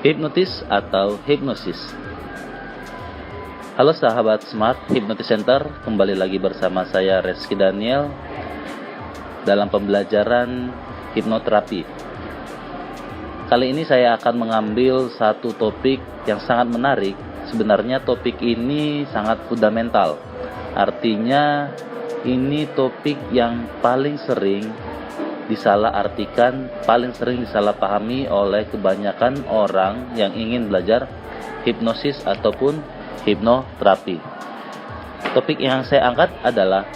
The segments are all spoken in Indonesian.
Hipnotis atau hipnosis. Halo sahabat Smart Hypnosis Center, kembali lagi bersama saya Reski Daniel dalam pembelajaran hipnoterapi. Kali ini saya akan mengambil satu topik yang sangat menarik. Sebenarnya topik ini sangat fundamental. Artinya ini topik yang paling sering disalahartikan, paling sering disalahpahami oleh kebanyakan orang yang ingin belajar hipnosis ataupun hipnoterapi. Topik yang saya angkat adalah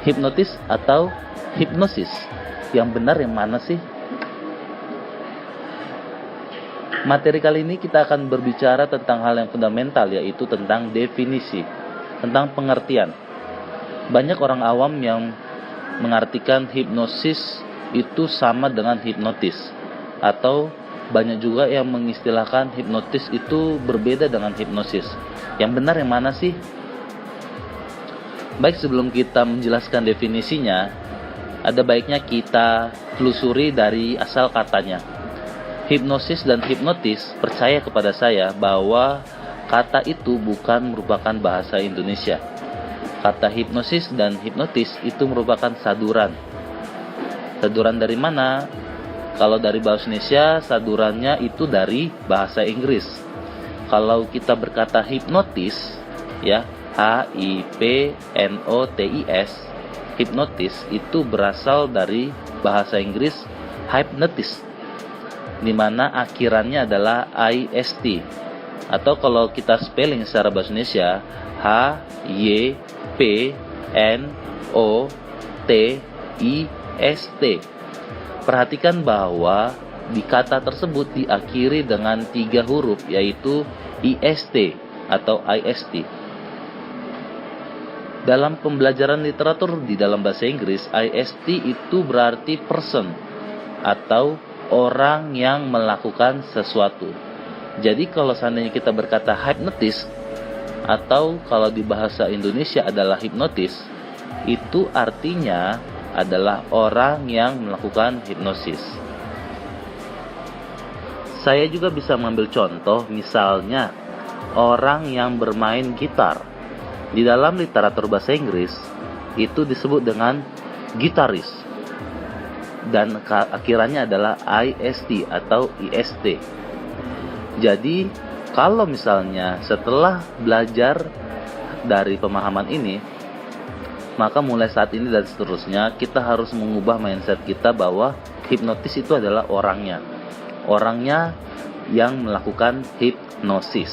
hipnotis atau hipnosis. Yang benar yang mana sih? Materi kali ini kita akan berbicara tentang hal yang fundamental, yaitu tentang definisi, tentang pengertian. Banyak orang awam yang mengartikan hipnosis itu sama dengan hipnotis, atau banyak juga yang mengistilahkan hipnotis itu berbeda dengan hipnosis. Yang benar yang mana sih? Baik, sebelum kita menjelaskan definisinya, ada baiknya kita telusuri dari asal katanya. Hipnosis dan hipnotis, percaya kepada saya bahwa kata itu bukan merupakan bahasa Indonesia. Kata hipnosis dan hipnotis itu merupakan saduran. Saduran dari mana? Kalau dari bahasa Indonesia, sadurannya itu dari bahasa Inggris. Kalau kita berkata hipnotis, ya, H-I-P-N-O-T-I-S, hipnotis itu berasal dari bahasa Inggris hypnotis, di mana akhirannya adalah I-S-T. Atau kalau kita spelling secara bahasa Indonesia, H-Y-P-N-O-T-I-S-T. Perhatikan bahwa di kata tersebut diakhiri dengan 3 huruf, yaitu IST atau IST. Dalam pembelajaran literatur di dalam bahasa Inggris, IST itu berarti person atau orang yang melakukan sesuatu. Jadi kalau seandainya kita berkata hypnotis, atau kalau di bahasa Indonesia adalah hipnotis, itu artinya adalah orang yang melakukan hipnosis. Saya juga bisa mengambil contoh, misalnya orang yang bermain gitar. Di dalam literatur bahasa Inggris itu disebut dengan gitaris, dan akhirannya adalah IST atau IST. Jadi kalau misalnya setelah belajar dari pemahaman ini, maka mulai saat ini dan seterusnya kita harus mengubah mindset kita bahwa hipnotis itu adalah orangnya yang melakukan hipnosis.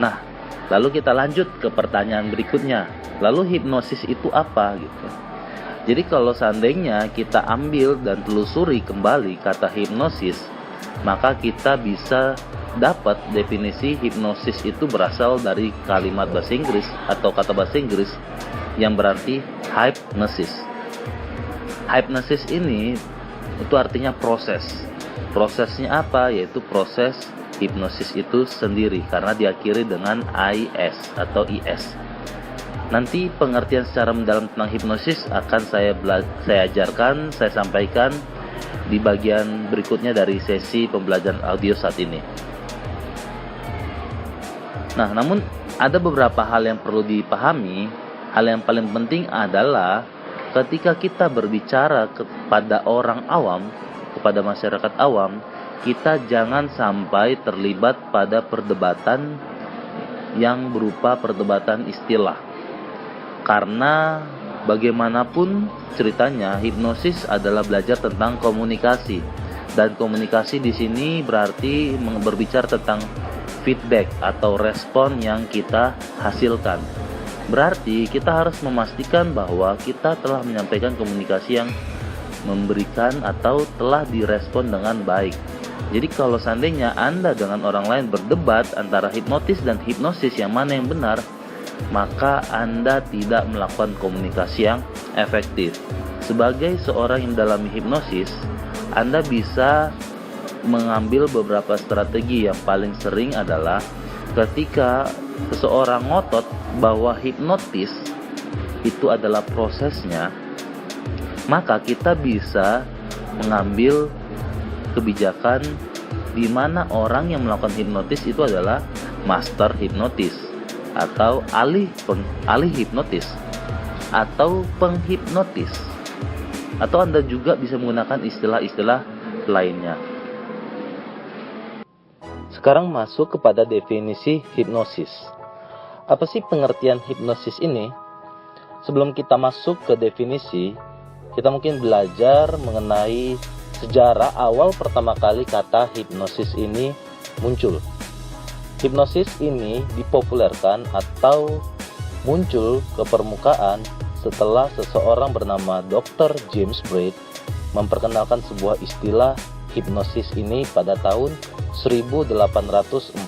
Nah, lalu kita lanjut ke pertanyaan berikutnya. Lalu hipnosis itu apa gitu? Jadi kalau seandainya kita ambil dan telusuri kembali kata hipnosis, maka kita bisa dapat definisi hipnosis itu berasal dari kalimat bahasa Inggris atau kata bahasa Inggris yang berarti hypnosis. Hypnosis ini itu artinya proses. Prosesnya apa? Yaitu proses hipnosis itu sendiri, karena diakhiri dengan IS atau IS. Nanti pengertian secara mendalam tentang hipnosis akan saya ajarkan, saya sampaikan di bagian berikutnya dari sesi pembelajaran audio saat ini. Nah, namun ada beberapa hal yang perlu dipahami. Hal yang paling penting adalah ketika kita berbicara kepada orang awam, kepada masyarakat awam, kita jangan sampai terlibat pada perdebatan yang berupa perdebatan istilah. Karena bagaimanapun ceritanya, hipnosis adalah belajar tentang komunikasi. Dan komunikasi di sini berarti berbicara tentang feedback atau respon yang kita hasilkan. Berarti kita harus memastikan bahwa kita telah menyampaikan komunikasi yang memberikan atau telah direspon dengan baik. Jadi kalau seandainya Anda dengan orang lain berdebat antara hipnotis dan hipnosis yang mana yang benar, maka Anda tidak melakukan komunikasi yang efektif. Sebagai seorang yang mendalami hipnosis, Anda bisa mengambil beberapa strategi. Yang paling sering adalah ketika seseorang ngotot bahwa hipnotis itu adalah prosesnya, maka kita bisa mengambil kebijakan di mana orang yang melakukan hipnotis itu adalah master hipnotis atau ahli hipnotis atau penghipnotis, atau Anda juga bisa menggunakan istilah-istilah lainnya. Sekarang masuk kepada definisi hipnosis. Apa sih pengertian hipnosis ini? Sebelum kita masuk ke definisi, kita mungkin belajar mengenai sejarah awal pertama kali kata hipnosis ini muncul. Hipnosis ini dipopulerkan atau muncul ke permukaan setelah seseorang bernama Dr. James Braid memperkenalkan sebuah istilah hipnosis ini pada tahun 1847.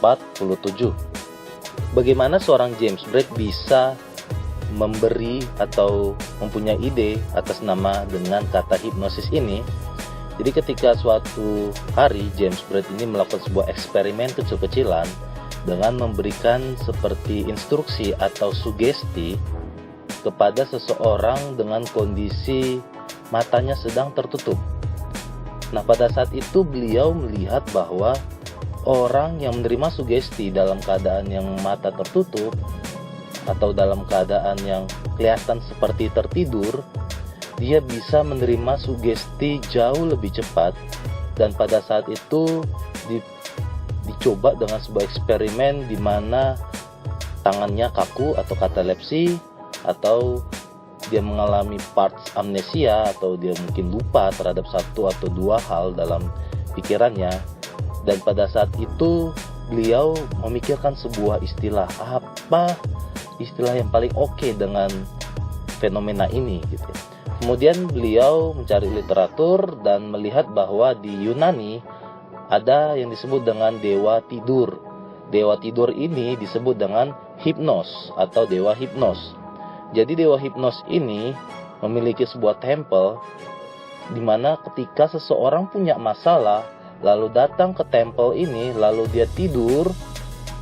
Bagaimana seorang James Braid bisa memberi atau mempunyai ide atas nama dengan kata hipnosis ini? Jadi ketika suatu hari James Braid ini melakukan sebuah eksperimen kecil-kecilan dengan memberikan seperti instruksi atau sugesti kepada seseorang dengan kondisi matanya sedang tertutup. Nah, pada saat itu beliau melihat bahwa orang yang menerima sugesti dalam keadaan yang mata tertutup atau dalam keadaan yang kelihatan seperti tertidur, dia bisa menerima sugesti jauh lebih cepat. Dan pada saat itu dicoba dengan sebuah eksperimen di mana tangannya kaku atau katalepsi, atau dia mengalami parts amnesia atau dia mungkin lupa terhadap satu atau dua hal dalam pikirannya. Dan pada saat itu beliau memikirkan sebuah istilah, apa istilah yang paling oke dengan fenomena ini gitu. Kemudian beliau mencari literatur dan melihat bahwa di Yunani ada yang disebut dengan dewa tidur. Dewa tidur ini disebut dengan Hypnos atau dewa hipnos. Jadi dewa hipnos ini memiliki sebuah tempel di mana ketika seseorang punya masalah lalu datang ke tempel ini lalu dia tidur.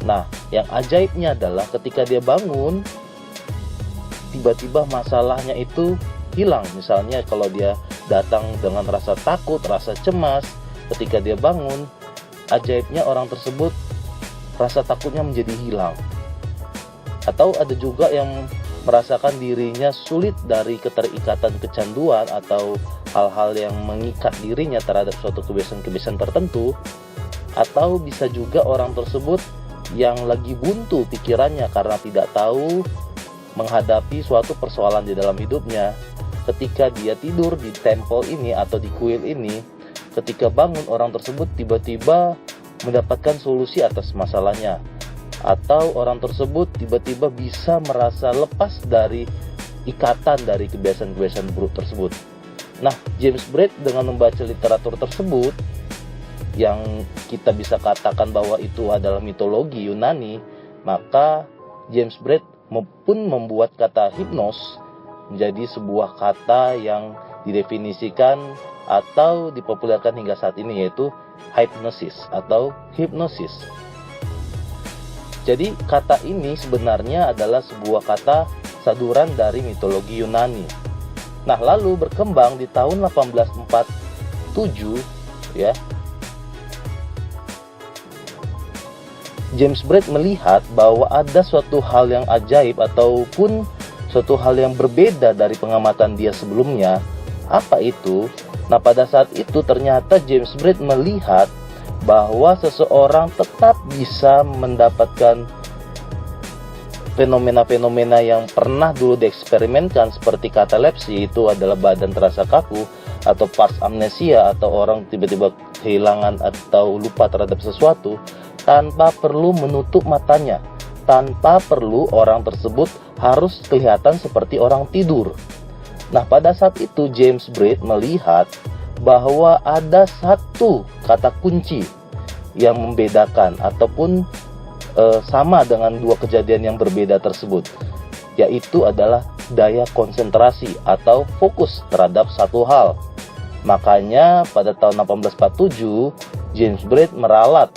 Nah, yang ajaibnya adalah ketika dia bangun tiba-tiba masalahnya itu hilang. Misalnya kalau dia datang dengan rasa takut, rasa cemas, ketika dia bangun, ajaibnya orang tersebut rasa takutnya menjadi hilang. Atau ada juga yang merasakan dirinya sulit dari keterikatan kecanduan atau hal-hal yang mengikat dirinya terhadap suatu kebiasaan-kebiasaan tertentu. Atau bisa juga orang tersebut yang lagi buntu pikirannya karena tidak tahu menghadapi suatu persoalan di dalam hidupnya. Ketika dia tidur di tempel ini atau di kuil ini, ketika bangun orang tersebut tiba-tiba mendapatkan solusi atas masalahnya. Atau orang tersebut tiba-tiba bisa merasa lepas dari ikatan dari kebiasaan-kebiasaan buruk tersebut. Nah, James Braid dengan membaca literatur tersebut yang kita bisa katakan bahwa itu adalah mitologi Yunani, maka James Braid pun membuat kata hipnos menjadi sebuah kata yang didefinisikan atau dipopulerkan hingga saat ini, yaitu hypnosis atau hipnosis. Jadi kata ini sebenarnya adalah sebuah kata saduran dari mitologi Yunani. Nah, lalu berkembang di tahun 1847 ya. James Braid melihat bahwa ada suatu hal yang ajaib ataupun suatu hal yang berbeda dari pengamatan dia sebelumnya. Apa itu? Nah, pada saat itu ternyata James Braid melihat bahwa seseorang tetap bisa mendapatkan fenomena-fenomena yang pernah dulu dieksperimenkan seperti katalepsi, itu adalah badan terasa kaku, atau parts amnesia atau orang tiba-tiba kehilangan atau lupa terhadap sesuatu tanpa perlu menutup matanya, tanpa perlu orang tersebut harus kelihatan seperti orang tidur. Nah, pada saat itu James Braid melihat bahwa ada satu kata kunci yang membedakan ataupun sama dengan dua kejadian yang berbeda tersebut, yaitu adalah daya konsentrasi atau fokus terhadap satu hal. Makanya pada tahun 1847 James Braid meralat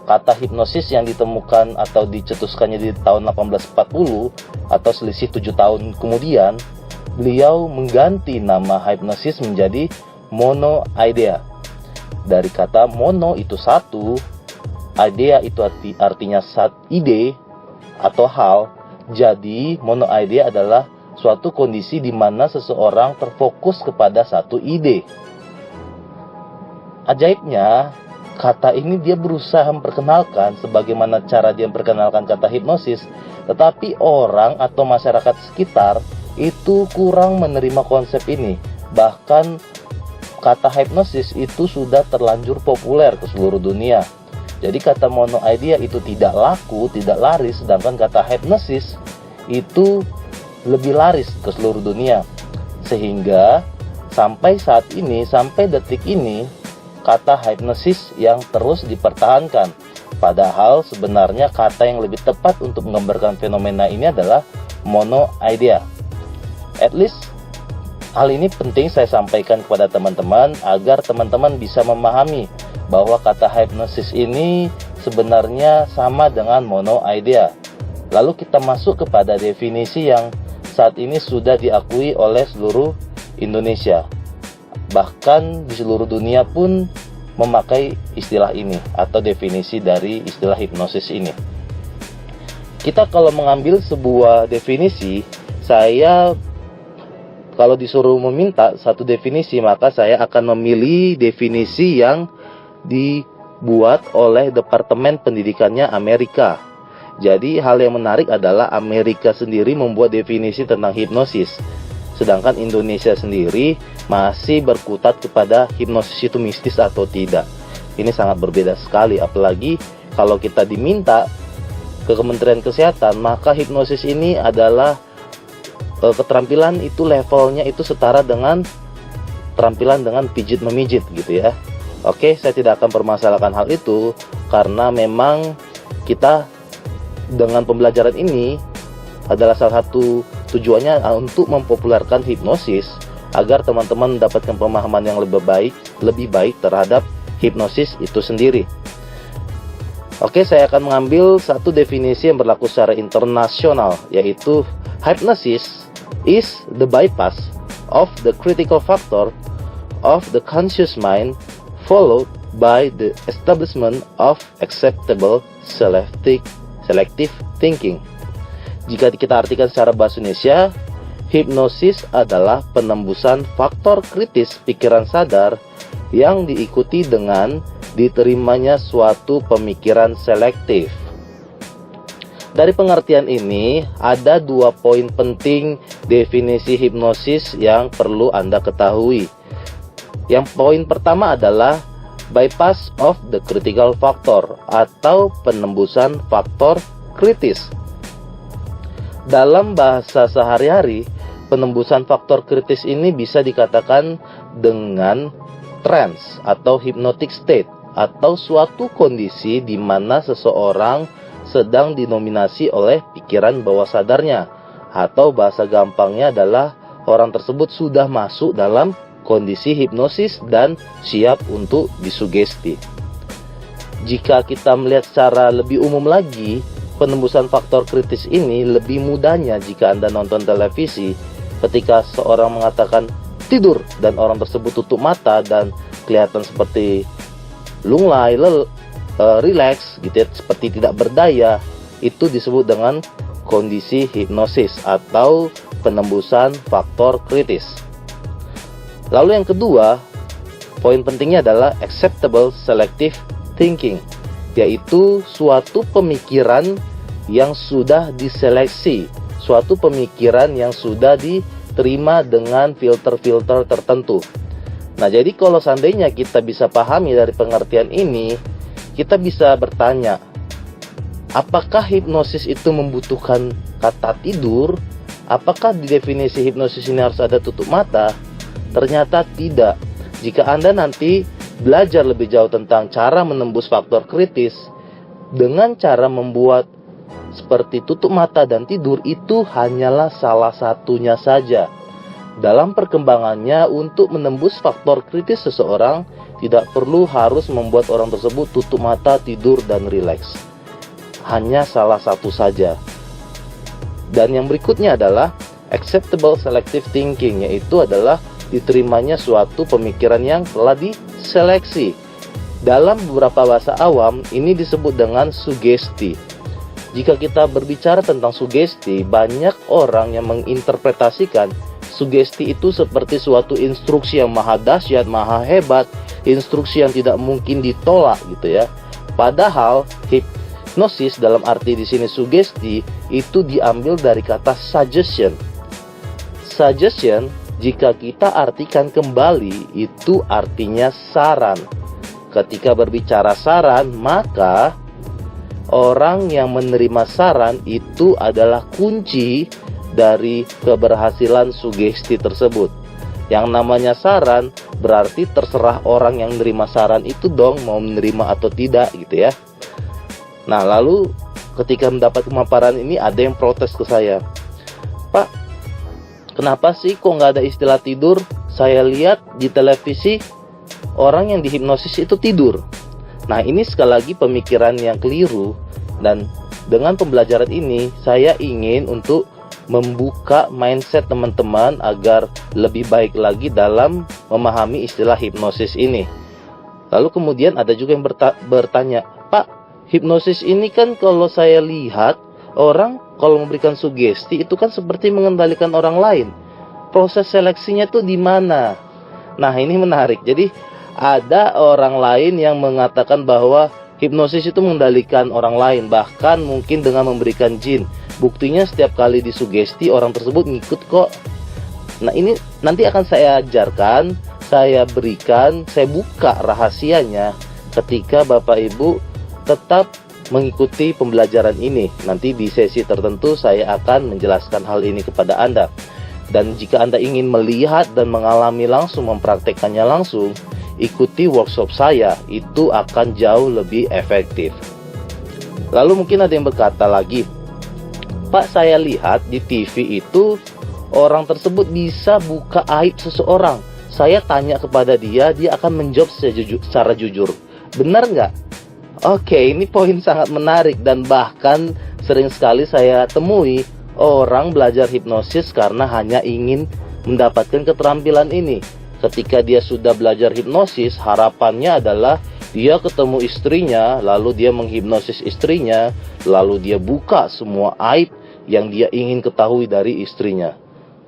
kata hipnosis yang ditemukan atau dicetuskannya di tahun 1840 atau selisih 7 tahun kemudian, beliau mengganti nama hipnosis menjadi monoidea. Dari kata mono itu satu, idea itu artinya ide atau hal. Jadi mono idea adalah suatu kondisi di mana seseorang terfokus kepada satu ide. Ajaibnya, kata ini dia berusaha memperkenalkan sebagaimana cara dia memperkenalkan kata hipnosis, tetapi orang atau masyarakat sekitar itu kurang menerima konsep ini. Bahkan kata hipnosis itu sudah terlanjur populer ke seluruh dunia. Jadi kata mono idea itu tidak laku, tidak laris, sedangkan kata hipnosis itu lebih laris ke seluruh dunia. Sehingga sampai saat ini, sampai detik ini, kata hipnosis yang terus dipertahankan. Padahal sebenarnya kata yang lebih tepat untuk menggambarkan fenomena ini adalah mono idea. At least hal ini penting saya sampaikan kepada teman-teman agar teman-teman bisa memahami bahwa kata hipnosis ini sebenarnya sama dengan mono idea. Lalu kita masuk kepada definisi yang saat ini sudah diakui oleh seluruh Indonesia. Bahkan di seluruh dunia pun memakai istilah ini atau definisi dari istilah hipnosis ini. Kita kalau mengambil sebuah definisi, saya kalau disuruh meminta satu definisi, maka saya akan memilih definisi yang dibuat oleh Departemen Pendidikannya Amerika. Jadi hal yang menarik adalah Amerika sendiri membuat definisi tentang hipnosis, sedangkan Indonesia sendiri masih berkutat kepada hipnosis itu mistis atau tidak. Ini sangat berbeda sekali, apalagi kalau kita diminta ke Kementerian Kesehatan, maka hipnosis ini adalah keterampilan itu levelnya itu setara dengan keterampilan dengan pijit memijit gitu ya. Oke, saya tidak akan permasalahkan hal itu karena memang kita dengan pembelajaran ini adalah salah satu tujuannya untuk mempopulerkan hipnosis agar teman-teman mendapatkan pemahaman yang lebih baik terhadap hipnosis itu sendiri. Oke, saya akan mengambil satu definisi yang berlaku secara internasional, yaitu hypnosis is the bypass of the critical factor of the conscious mind followed by the establishment of acceptable selective thinking. Jika kita artikan secara bahasa Indonesia, hipnosis adalah penembusan faktor kritis pikiran sadar yang diikuti dengan diterimanya suatu pemikiran selektif. Dari pengertian ini, ada 2 poin penting definisi hipnosis yang perlu Anda ketahui. Yang poin pertama adalah bypass of the critical factor atau penembusan faktor kritis. Dalam bahasa sehari-hari, penembusan faktor kritis ini bisa dikatakan dengan trance atau hypnotic state atau suatu kondisi di mana seseorang sedang dinominasi oleh pikiran bawah sadarnya, atau bahasa gampangnya adalah orang tersebut sudah masuk dalam kondisi hipnosis dan siap untuk disugesti. Jika kita melihat secara lebih umum lagi, penembusan faktor kritis ini lebih mudahnya jika Anda nonton televisi ketika seorang mengatakan tidur dan orang tersebut tutup mata dan kelihatan seperti lunglai, relax gitu ya, seperti tidak berdaya. Itu disebut dengan kondisi hipnosis atau penembusan faktor kritis. Lalu yang kedua, poin pentingnya adalah acceptable selective thinking, yaitu suatu pemikiran yang sudah diseleksi, suatu pemikiran yang sudah diterima dengan filter-filter tertentu. Nah, jadi kalau seandainya kita bisa pahami dari pengertian ini, kita bisa bertanya, apakah hipnosis itu membutuhkan kata tidur? Apakah di definisi hipnosis ini harus ada tutup mata? Ternyata tidak. Jika Anda nanti belajar lebih jauh tentang cara menembus faktor kritis dengan cara membuat seperti tutup mata dan tidur, itu hanyalah salah satunya saja. Dalam perkembangannya, untuk menembus faktor kritis seseorang tidak perlu harus membuat orang tersebut tutup mata, tidur, dan rileks. Hanya salah satu saja. Dan yang berikutnya adalah acceptable selective thinking, yaitu adalah diterimanya suatu pemikiran yang telah diseleksi, Dalam beberapa bahasa awam, ini disebut dengan sugesti. Jika kita berbicara tentang sugesti, banyak orang yang menginterpretasikan sugesti itu seperti suatu instruksi yang maha dahsyat, maha hebat, instruksi yang tidak mungkin ditolak gitu ya. Padahal hipnosis dalam arti di sini sugesti itu diambil dari kata suggestion. Suggestion jika kita artikan kembali itu artinya saran. Ketika berbicara saran, maka orang yang menerima saran itu adalah kunci dari keberhasilan sugesti tersebut. Yang namanya saran berarti terserah orang yang menerima saran itu dong mau menerima atau tidak gitu ya. Nah, lalu ketika mendapat pemaparan ini ada yang protes ke saya. Pak, kenapa sih kok nggak ada istilah tidur? Saya lihat di televisi orang yang dihipnosis itu tidur. Nah, ini sekali lagi pemikiran yang keliru. Dan dengan pembelajaran ini saya ingin untuk membuka mindset teman-teman agar lebih baik lagi dalam memahami istilah hipnosis ini. Lalu kemudian ada juga yang bertanya, Pak, hipnosis ini kan kalau saya lihat orang kalau memberikan sugesti itu kan seperti mengendalikan orang lain. Proses seleksinya tuh di mana? Nah, ini menarik. Jadi ada orang lain yang mengatakan bahwa hipnosis itu mengendalikan orang lain, bahkan mungkin dengan memberikan jin. Buktinya setiap kali disugesti orang tersebut ngikut kok. Nah, ini nanti akan saya ajarkan, saya berikan, saya buka rahasianya ketika Bapak Ibu tetap mengikuti pembelajaran ini. Nanti di sesi tertentu saya akan menjelaskan hal ini kepada Anda. Dan jika Anda ingin melihat dan mengalami langsung, mempraktekannya langsung, ikuti workshop saya, itu akan jauh lebih efektif. Lalu mungkin ada yang berkata lagi, Pak, saya lihat di TV itu orang tersebut bisa buka aib seseorang. Saya tanya kepada dia, dia akan menjawab secara jujur. Benar nggak? Oke, ini poin sangat menarik dan bahkan sering sekali saya temui orang belajar hipnosis karena hanya ingin mendapatkan keterampilan ini. Ketika dia sudah belajar hipnosis, harapannya adalah dia ketemu istrinya, lalu dia menghipnosis istrinya, lalu dia buka semua aib yang dia ingin ketahui dari istrinya.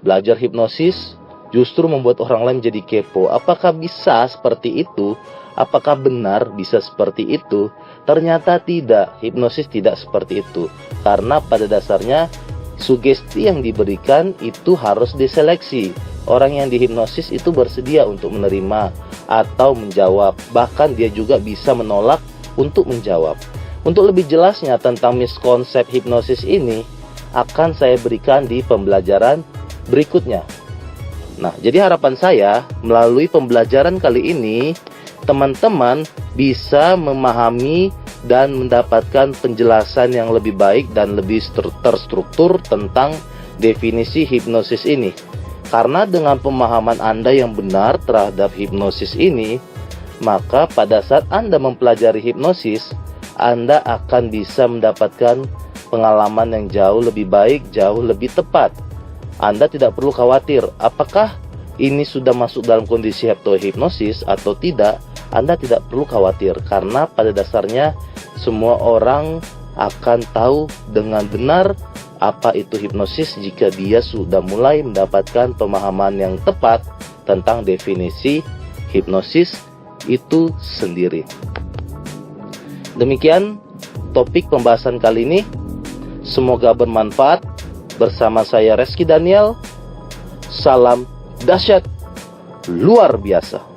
Belajar hipnosis justru membuat orang lain jadi kepo. Apakah bisa seperti itu? Apakah benar bisa seperti itu? Ternyata tidak, hipnosis tidak seperti itu. Karena pada dasarnya sugesti yang diberikan itu harus diseleksi. Orang yang dihipnosis itu bersedia untuk menerima atau menjawab. Bahkan dia juga bisa menolak untuk menjawab. Untuk lebih jelasnya tentang miskonsep hipnosis ini akan saya berikan di pembelajaran berikutnya. Nah, jadi harapan saya melalui pembelajaran kali ini teman-teman bisa memahami dan mendapatkan penjelasan yang lebih baik dan lebih terstruktur tentang definisi hipnosis ini. Karena dengan pemahaman Anda yang benar terhadap hipnosis ini, maka pada saat Anda mempelajari hipnosis, Anda akan bisa mendapatkan pengalaman yang jauh lebih baik, jauh lebih tepat. Anda tidak perlu khawatir apakah ini sudah masuk dalam kondisi hipnosis atau tidak. Anda tidak perlu khawatir karena pada dasarnya semua orang akan tahu dengan benar apa itu hipnosis jika dia sudah mulai mendapatkan pemahaman yang tepat tentang definisi hipnosis itu sendiri. Demikian topik pembahasan kali ini. Semoga bermanfaat. Bersama saya Reski Daniel. Salam dahsyat luar biasa.